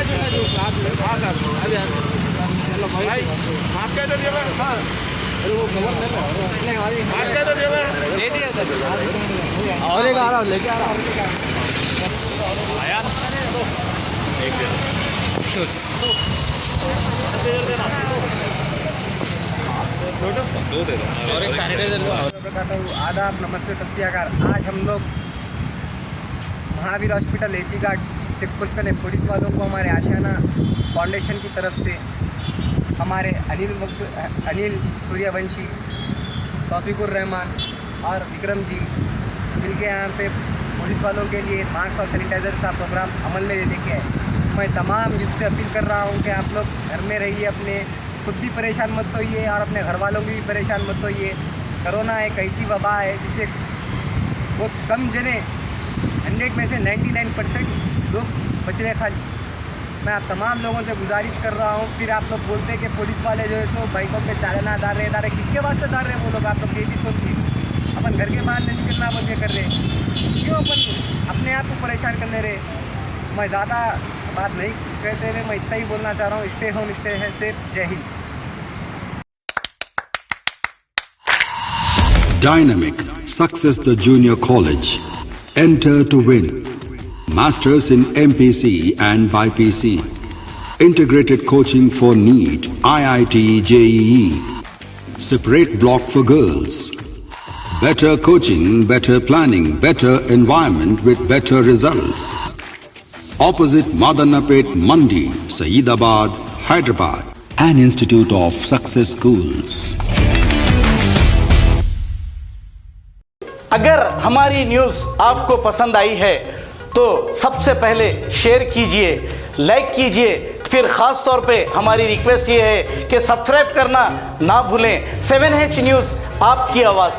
और एक आ रहा लेके आ रहा और एक सैनिटाइजर। आदाब, नमस्ते, सत श्री अकाल। आज हम लोग Mahavir hospital AC guards check post करने पुलिस वालों को हमारे आशियाना फाउंडेशन की तरफ से हमारे अनिल सूर्यवंशी, तौफीकुर रहमान और विक्रम जी मिलके यहाँ पे पुलिस वालों के लिए मास्क और सैनिटाइजर का प्रोग्राम अमल में लेके आए। मैं तमाम युद्ध से अपील कर रहा हूँ कि आप लोग घर में रहिए, अपने खुद भी परेशान मत होइए और अपने घर वालों की भी परेशान मत होइए। कोरोना एक ऐसी वबा है जिससे बहुत कम जने 100 में से 99% लोग बच रहे खाली। मैं आप तमाम लोगों से गुजारिश कर रहा हूँ। फिर आप लोग बोलते हैं कि पुलिस वाले जो है सो बाइकों पे चालाना डाल रहे किसके वास्ते डाल रहे हैं वो लोग? आप लोग ये भी सोचिए। अपन घर के बाहर नहीं निकलना बंद कर रहे, क्यों अपन अपने आप को परेशान करने रहे? मैं ज़्यादा बात नहीं कहते हुए मैं इतना ही बोलना चाह रहा हूँ। स्टे होम, स्टे है सेफ। जय Hind. Dynamic Success the Junior College. Enter to win. Masters in MPC and BPC. Integrated coaching for NEET, IIT, JEE. Separate block for girls. Better coaching, better planning, better environment with better results. Opposite Madanapet Mandi, Saeedabad, Hyderabad. An Institute of Success Schools. अगर हमारी news आपको पसंद आई है तो सबसे पहले share कीजिए, like कीजिए। फिर ख़ास तौर पे हमारी रिक्वेस्ट ये है कि सब्सक्राइब करना ना भूलें। 7H न्यूज़, आपकी आवाज़।